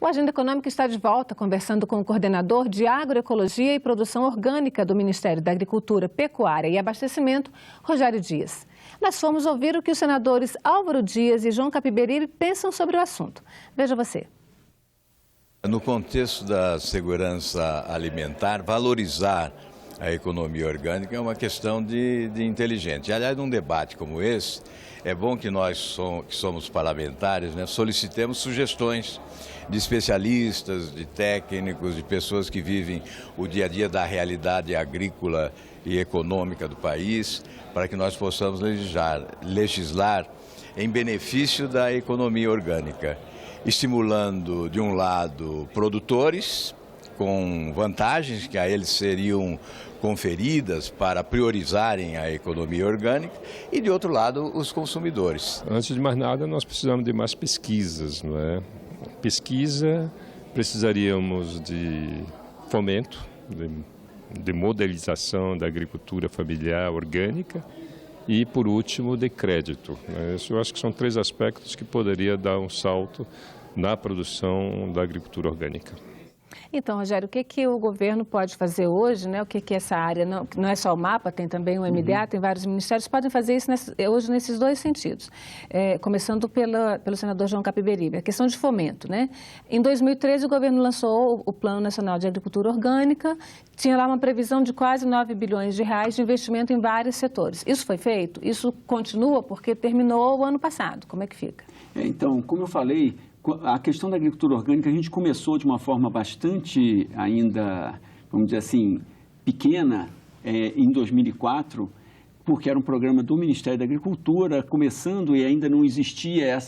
O Agenda Econômica está de volta, conversando com o coordenador de Agroecologia e Produção Orgânica do Ministério da Agricultura, Pecuária e Abastecimento, Rogério Dias. Nós fomos ouvir o que os senadores Álvaro Dias e João Capiberibe pensam sobre o assunto. Veja você. No contexto da segurança alimentar, valorizar a economia orgânica é uma questão de inteligente. Aliás, num debate como esse, é bom que nós, que somos parlamentares, solicitemos sugestões de especialistas, de técnicos, de pessoas que vivem o dia a dia da realidade agrícola e econômica do país, para que nós possamos legislar em benefício da economia orgânica, estimulando, de um lado, produtores, com vantagens que a eles seriam conferidas para priorizarem a economia orgânica, e, de outro lado, os consumidores. Antes de mais nada, nós precisamos de mais pesquisas, não é? Pesquisa, precisaríamos de fomento, de modelização da agricultura familiar orgânica e, por último, de crédito. Eu acho que são três aspectos que poderia dar um salto na produção da agricultura orgânica. Então, Rogério, o que o governo pode fazer hoje, né? O que essa área, não é só o MAPA, tem também o MDA, tem vários ministérios, podem fazer isso hoje nesses dois sentidos. Começando pelo senador João Capiberibe, a questão de fomento, né? Em 2013, o governo lançou o Plano Nacional de Agricultura Orgânica, tinha lá uma previsão de quase 9 bilhões de reais de investimento em vários setores. Isso foi feito? Isso continua porque terminou o ano passado. Como é que fica? Então, como eu falei, a questão da agricultura orgânica, a gente começou de uma forma bastante ainda, vamos dizer assim, pequena em 2004, porque era um programa do Ministério da Agricultura, começando e ainda não existia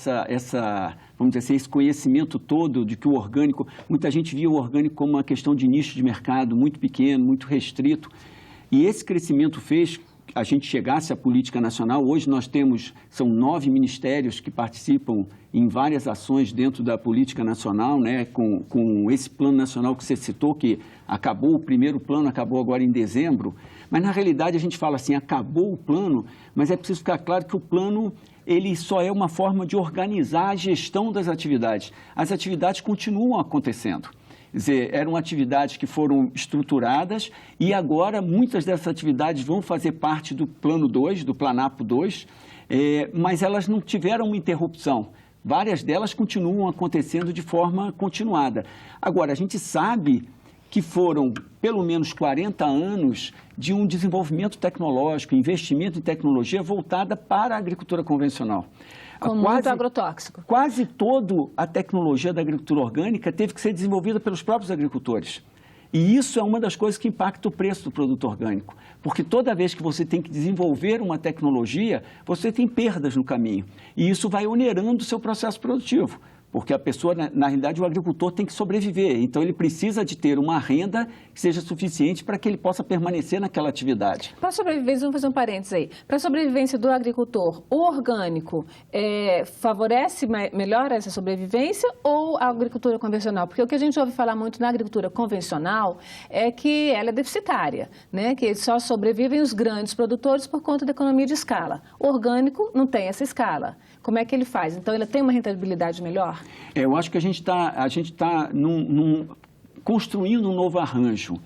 vamos dizer assim, esse conhecimento todo de que o orgânico, muita gente via o orgânico como uma questão de nicho de mercado muito pequeno, muito restrito, e esse crescimento fez a gente chegasse à política nacional. Hoje nós são 9 ministérios que participam em várias ações dentro da política nacional, né, com esse plano nacional que você citou, que acabou, o primeiro plano acabou agora em dezembro, mas na realidade a gente fala assim, acabou o plano, mas é preciso ficar claro que o plano, ele só é uma forma de organizar a gestão das atividades. As atividades continuam acontecendo. Quer dizer, eram atividades que foram estruturadas e agora muitas dessas atividades vão fazer parte do Plano 2, do Planapo 2, mas elas não tiveram uma interrupção. Várias delas continuam acontecendo de forma continuada. Agora, a gente sabe que foram pelo menos 40 anos de um desenvolvimento tecnológico, investimento em tecnologia voltada para a agricultura convencional. Com muito agrotóxico. Quase toda a tecnologia da agricultura orgânica teve que ser desenvolvida pelos próprios agricultores. E isso é uma das coisas que impacta o preço do produto orgânico. Porque toda vez que você tem que desenvolver uma tecnologia, você tem perdas no caminho. E isso vai onerando o seu processo produtivo. Porque a pessoa, na realidade, o agricultor tem que sobreviver. Então, ele precisa de ter uma renda que seja suficiente para que ele possa permanecer naquela atividade. Para a sobrevivência, vamos fazer um parênteses aí. Para a sobrevivência do agricultor, o orgânico favorece melhor essa sobrevivência ou a agricultura convencional? Porque o que a gente ouve falar muito na agricultura convencional é que ela é deficitária, né? Que só sobrevivem os grandes produtores por conta da economia de escala. O orgânico não tem essa escala. Como é que ele faz? Então, ele tem uma rentabilidade melhor? Eu acho que a gente está construindo um novo arranjo,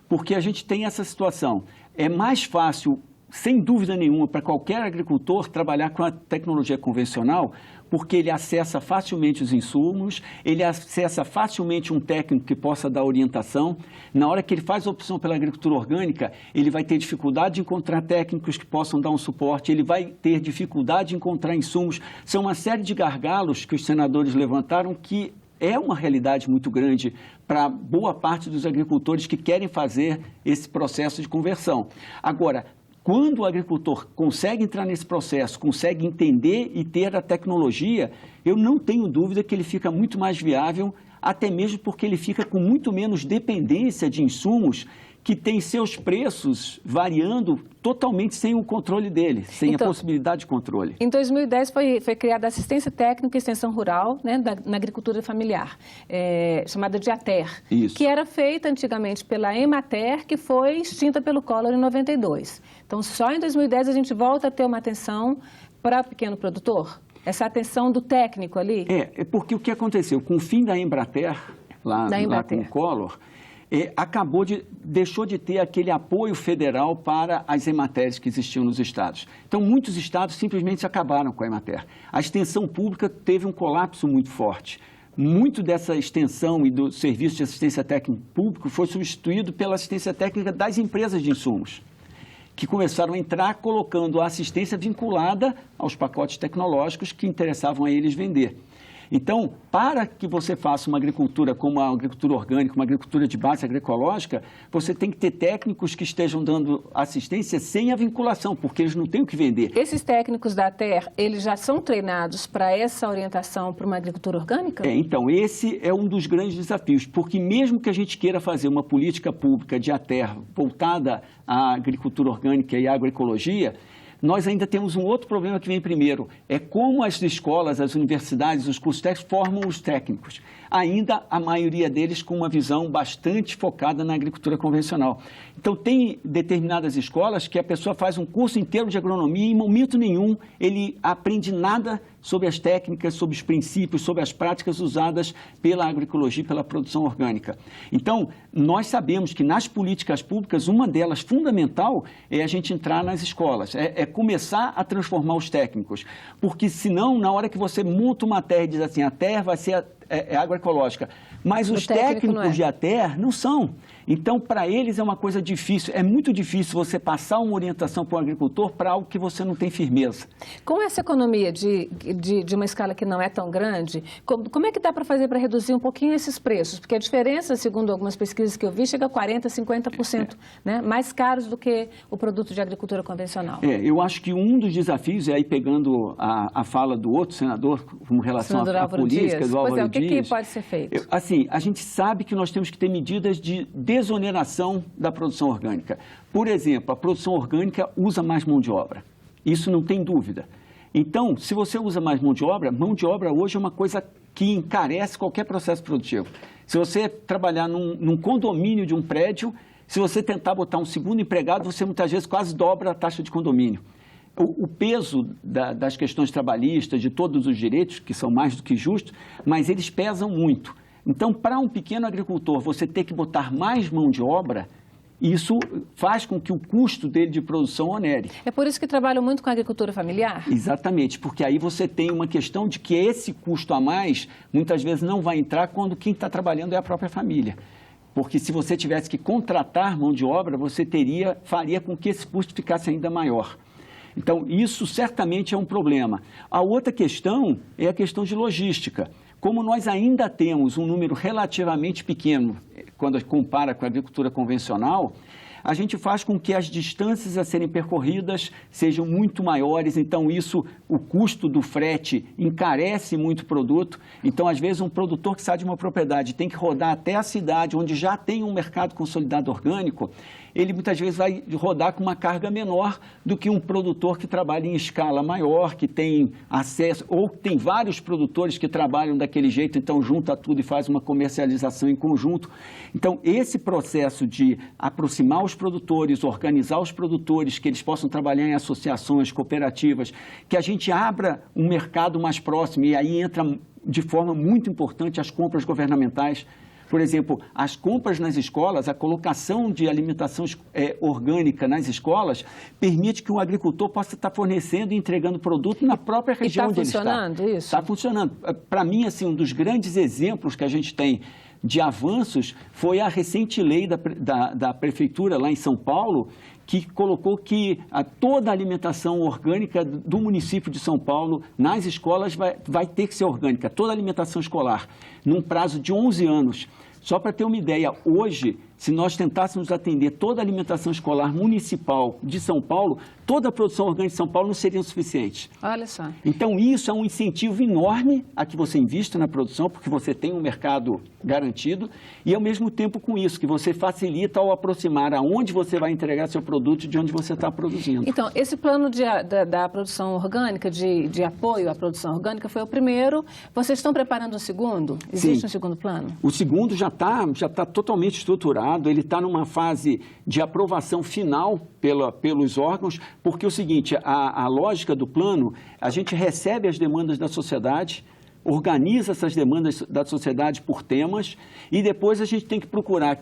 porque a gente tem essa situação. É mais fácil, sem dúvida nenhuma, para qualquer agricultor trabalhar com a tecnologia convencional, porque ele acessa facilmente os insumos, ele acessa facilmente um técnico que possa dar orientação. Na hora que ele faz a opção pela agricultura orgânica, ele vai ter dificuldade de encontrar técnicos que possam dar um suporte, ele vai ter dificuldade de encontrar insumos. São uma série de gargalos que os senadores levantaram que é uma realidade muito grande para boa parte dos agricultores que querem fazer esse processo de conversão. Agora, quando o agricultor consegue entrar nesse processo, consegue entender e ter a tecnologia, eu não tenho dúvida que ele fica muito mais viável, até mesmo porque ele fica com muito menos dependência de insumos que têm seus preços variando totalmente sem o controle dele, sem a possibilidade de controle. Em 2010 foi criada a Assistência Técnica e Extensão Rural, né, na agricultura familiar, chamada de ATER, que era feita antigamente pela Emater, que foi extinta pelo Collor em 92. Então, só em 2010 a gente volta a ter uma atenção para o pequeno produtor? Essa atenção do técnico ali? É porque o que aconteceu? Com o fim da Embrater, lá com o Collor, deixou de ter aquele apoio federal para as Ematers que existiam nos estados. Então, muitos estados simplesmente acabaram com a Emater. A extensão pública teve um colapso muito forte. Muito dessa extensão e do serviço de assistência técnica público foi substituído pela assistência técnica das empresas de insumos, que começaram a entrar colocando a assistência vinculada aos pacotes tecnológicos que interessavam a eles vender. Então, para que você faça uma agricultura como a agricultura orgânica, uma agricultura de base agroecológica, você tem que ter técnicos que estejam dando assistência sem a vinculação, porque eles não têm o que vender. Esses técnicos da TER, eles já são treinados para essa orientação para uma agricultura orgânica? Então, esse é um dos grandes desafios, porque mesmo que a gente queira fazer uma política pública de ATER voltada à agricultura orgânica e à agroecologia, nós ainda temos um outro problema que vem primeiro, é como as escolas, as universidades, os cursos técnicos formam os técnicos. Ainda a maioria deles com uma visão bastante focada na agricultura convencional. Então, tem determinadas escolas que a pessoa faz um curso inteiro de agronomia e em momento nenhum ele aprende nada sobre as técnicas, sobre os princípios, sobre as práticas usadas pela agroecologia e pela produção orgânica. Então, nós sabemos que nas políticas públicas, uma delas fundamental é a gente entrar nas escolas, é começar a transformar os técnicos, porque senão, na hora que você monta uma terra e diz assim, a terra vai ser agroecológica, mas os técnicos de ATER não são. Então, para eles é uma coisa difícil, é muito difícil você passar uma orientação para o agricultor para algo que você não tem firmeza. Com essa economia de uma escala que não é tão grande, como é que dá para fazer para reduzir um pouquinho esses preços? Porque a diferença, segundo algumas pesquisas que eu vi, chega a 40%, 50%, né? Mais caros do que o produto de agricultura convencional. Eu acho que um dos desafios, e aí pegando a fala do outro senador, com relação à política do Álvaro Dias... O que pode ser feito? Assim, a gente sabe que nós temos que ter medidas de desoneração da produção orgânica. Por exemplo, a produção orgânica usa mais mão de obra. Isso não tem dúvida. Então, se você usa mais mão de obra hoje é uma coisa que encarece qualquer processo produtivo. Se você trabalhar num condomínio de um prédio, se você tentar botar um segundo empregado, você muitas vezes quase dobra a taxa de condomínio. O peso das questões trabalhistas, de todos os direitos, que são mais do que justos, mas eles pesam muito. Então, para um pequeno agricultor, você ter que botar mais mão de obra, isso faz com que o custo dele de produção onere. É por isso que trabalham muito com a agricultura familiar? Exatamente, porque aí você tem uma questão de que esse custo a mais, muitas vezes não vai entrar quando quem está trabalhando é a própria família. Porque se você tivesse que contratar mão de obra, você faria com que esse custo ficasse ainda maior. Então, isso certamente é um problema. A outra questão é a questão de logística. Como nós ainda temos um número relativamente pequeno, quando compara com a agricultura convencional, a gente faz com que as distâncias a serem percorridas sejam muito maiores, então o custo do frete encarece muito o produto. Então, às vezes, um produtor que sai de uma propriedade tem que rodar até a cidade, onde já tem um mercado consolidado orgânico, ele muitas vezes vai rodar com uma carga menor do que um produtor que trabalha em escala maior, que tem acesso, ou tem vários produtores que trabalham daquele jeito, então junta tudo e faz uma comercialização em conjunto. Então, esse processo de aproximar os produtores, organizar os produtores, que eles possam trabalhar em associações, cooperativas, que a gente abra um mercado mais próximo, e aí entra de forma muito importante as compras governamentais. Por exemplo, as compras nas escolas, a colocação de alimentação orgânica nas escolas, permite que o agricultor possa estar fornecendo e entregando produto na própria região onde ele está. Está funcionando isso? Está funcionando. Para mim, assim, um dos grandes exemplos que a gente tem de avanços foi a recente lei da prefeitura lá em São Paulo, que colocou que toda a alimentação orgânica do município de São Paulo nas escolas vai ter que ser orgânica, toda a alimentação escolar, num prazo de 11 anos. Só para ter uma ideia, hoje, se nós tentássemos atender toda a alimentação escolar municipal de São Paulo, toda a produção orgânica de São Paulo não seria suficiente. Olha só. Então, isso é um incentivo enorme a que você invista na produção, porque você tem um mercado garantido, e ao mesmo tempo com isso, que você facilita ao aproximar aonde você vai entregar seu produto de onde você está produzindo. Então, esse plano da produção orgânica, de apoio à produção orgânica, foi o primeiro. Vocês estão preparando o segundo? Existe um segundo plano? O segundo já está totalmente estruturado. elaborado, ele está numa fase de aprovação final pelos órgãos, porque é o seguinte, a lógica do plano, a gente recebe as demandas da sociedade, organiza essas demandas da sociedade por temas e depois a gente tem que procurar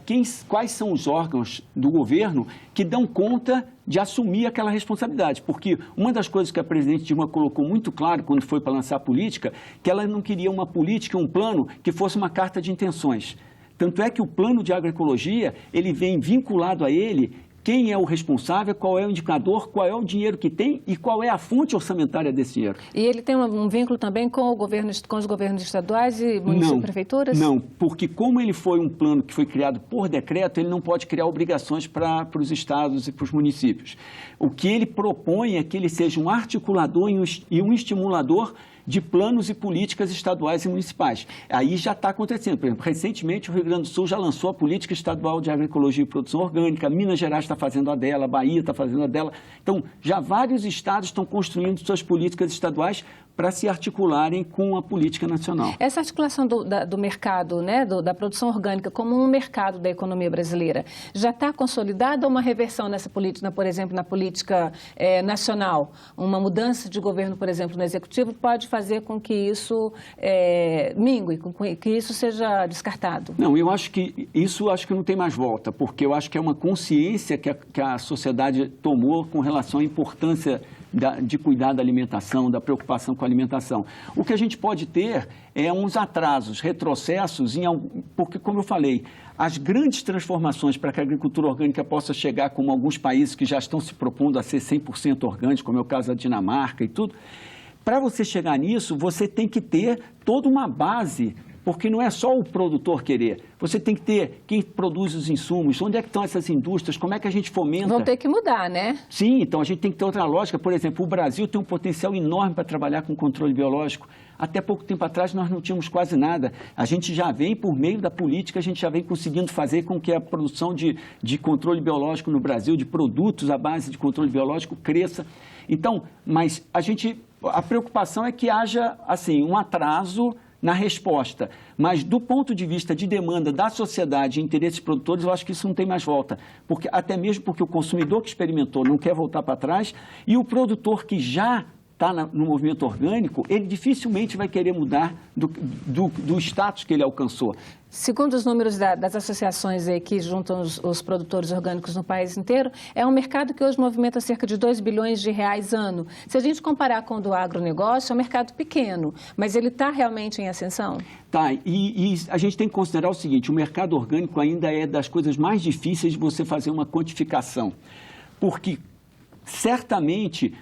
quais são os órgãos do governo que dão conta de assumir aquela responsabilidade. Porque uma das coisas que a presidente Dilma colocou muito claro quando foi para lançar a política, que ela não queria uma política, um plano que fosse uma carta de intenções. Tanto é que o plano de agroecologia, ele vem vinculado a ele quem é o responsável, qual é o indicador, qual é o dinheiro que tem e qual é a fonte orçamentária desse dinheiro. E ele tem um vínculo também com os governos estaduais e municípios e prefeituras? Não, porque como ele foi um plano que foi criado por decreto, ele não pode criar obrigações para os estados e para os municípios. O que ele propõe é que ele seja um articulador e um estimulador de planos e políticas estaduais e municipais. Aí já está acontecendo. Por exemplo, recentemente o Rio Grande do Sul já lançou a Política Estadual de Agroecologia e Produção Orgânica, Minas Gerais está fazendo a dela, a Bahia está fazendo a dela. Então, já vários estados estão construindo suas políticas estaduais para se articularem com a política nacional. Essa articulação do mercado, né, da produção orgânica como um mercado da economia brasileira, já está consolidada ou uma reversão nessa política, por exemplo, na política nacional? Uma mudança de governo, por exemplo, no executivo pode fazer com que isso mingue, com que isso seja descartado? Não, eu acho que isso não tem mais volta, porque eu acho que é uma consciência que a sociedade tomou com relação à importância de cuidar da alimentação, da preocupação com a alimentação. O que a gente pode ter é uns atrasos, retrocessos, porque, como eu falei, as grandes transformações para que a agricultura orgânica possa chegar, como alguns países que já estão se propondo a ser 100% orgânico, como é o caso da Dinamarca e tudo, para você chegar nisso, você tem que ter toda uma base, porque não é só o produtor querer. Você tem que ter quem produz os insumos, onde é que estão essas indústrias, como é que a gente fomenta. Vão ter que mudar, né? Sim, então a gente tem que ter outra lógica. Por exemplo, o Brasil tem um potencial enorme para trabalhar com controle biológico. Até pouco tempo atrás nós não tínhamos quase nada. A gente já vem, por meio da política, a gente já vem conseguindo fazer com que a produção de controle biológico no Brasil, de produtos à base de controle biológico, cresça. Então, mas a preocupação é que haja, assim, um atraso na resposta, mas do ponto de vista de demanda da sociedade e interesses produtores, eu acho que isso não tem mais volta, até mesmo porque o consumidor que experimentou não quer voltar para trás e o produtor que já está no movimento orgânico, ele dificilmente vai querer mudar do status que ele alcançou. Segundo os números das associações que juntam os produtores orgânicos no país inteiro, é um mercado que hoje movimenta cerca de 2 bilhões de reais ano. Se a gente comparar com o do agronegócio, é um mercado pequeno, mas ele está realmente em ascensão? Tá, e a gente tem que considerar o seguinte, o mercado orgânico ainda é das coisas mais difíceis de você fazer uma quantificação, porque certamente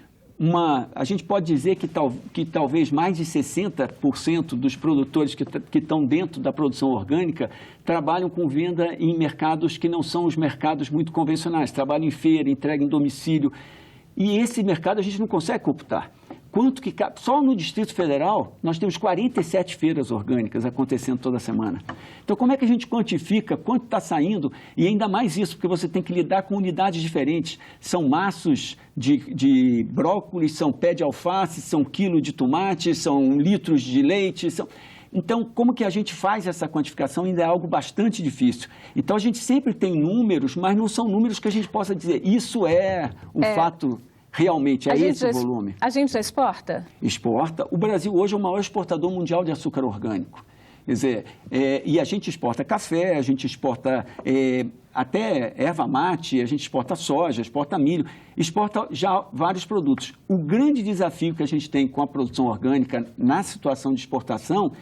a gente pode dizer que talvez mais de 60% dos produtores que estão dentro da produção orgânica trabalham com venda em mercados que não são os mercados muito convencionais, trabalham em feira, entrega em domicílio, e esse mercado a gente não consegue computar. Só no Distrito Federal, nós temos 47 feiras orgânicas acontecendo toda semana. Então, como é que a gente quantifica quanto está saindo? E ainda mais isso, porque você tem que lidar com unidades diferentes. São maços de brócolis, são pé de alface, são quilo de tomate, são litros de leite. Então, como que a gente faz essa quantificação ainda é algo bastante difícil. Então, a gente sempre tem números, mas não são números que a gente possa dizer, isso é um fato... Realmente, é esse o volume. A gente já exporta? Exporta. O Brasil hoje é o maior exportador mundial de açúcar orgânico. Quer dizer, e a gente exporta café, a gente exporta até erva mate, a gente exporta soja, exporta milho, exporta já vários produtos. O grande desafio que a gente tem com a produção orgânica na situação de exportação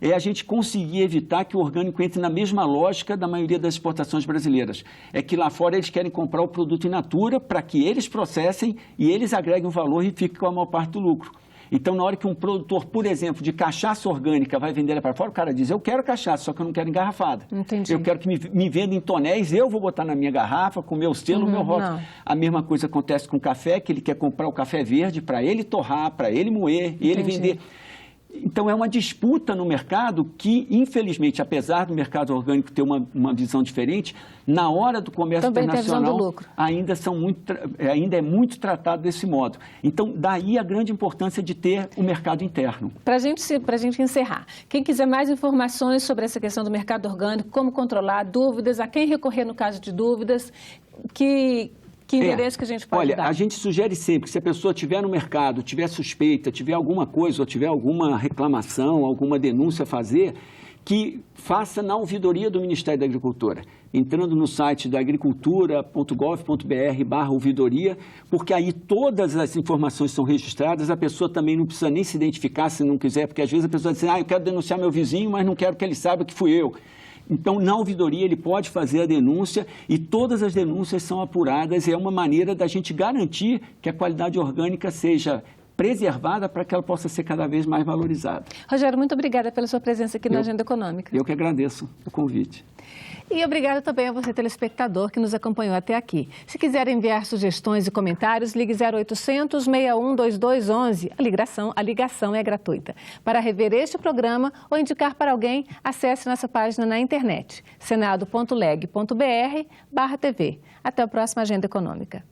é a gente conseguir evitar que o orgânico entre na mesma lógica da maioria das exportações brasileiras. É que lá fora eles querem comprar o produto in natura para que eles processem e eles agreguem o valor e fiquem com a maior parte do lucro. Então, na hora que um produtor, por exemplo, de cachaça orgânica vai vender ela para fora, o cara diz, eu quero cachaça, só que eu não quero engarrafada. Entendi. Eu quero que me venda em tonéis, eu vou botar na minha garrafa, com o meu selo, o meu rótulo. A mesma coisa acontece com o café, que ele quer comprar o café verde para ele torrar, para ele moer e ele vender. Então, é uma disputa no mercado que, infelizmente, apesar do mercado orgânico ter uma visão diferente, na hora do comércio também internacional, tem a visão do lucro. ainda é muito tratado desse modo. Então, daí a grande importância de ter o mercado interno. Para a gente encerrar, quem quiser mais informações sobre essa questão do mercado orgânico, como controlar, dúvidas, a quem recorrer no caso de dúvidas, que endereço que a gente pode dar? Olha, a gente sugere sempre que se a pessoa estiver no mercado, tiver suspeita, tiver alguma coisa, ou tiver alguma reclamação, alguma denúncia a fazer, que faça na ouvidoria do Ministério da Agricultura, entrando no site da agricultura.gov.br/ouvidoria, porque aí todas as informações são registradas, a pessoa também não precisa nem se identificar se não quiser, porque às vezes a pessoa diz assim, eu quero denunciar meu vizinho, mas não quero que ele saiba que fui eu. Então, na ouvidoria, ele pode fazer a denúncia e todas as denúncias são apuradas e é uma maneira da gente garantir que a qualidade orgânica seja preservada para que ela possa ser cada vez mais valorizada. Rogério, muito obrigada pela sua presença aqui na Agenda Econômica. Eu que agradeço o convite. E obrigada também a você, telespectador, que nos acompanhou até aqui. Se quiser enviar sugestões e comentários, ligue 0800 61 2211. A ligação é gratuita. Para rever este programa ou indicar para alguém, acesse nossa página na internet, senado.leg.br/tv. Até a próxima Agenda Econômica.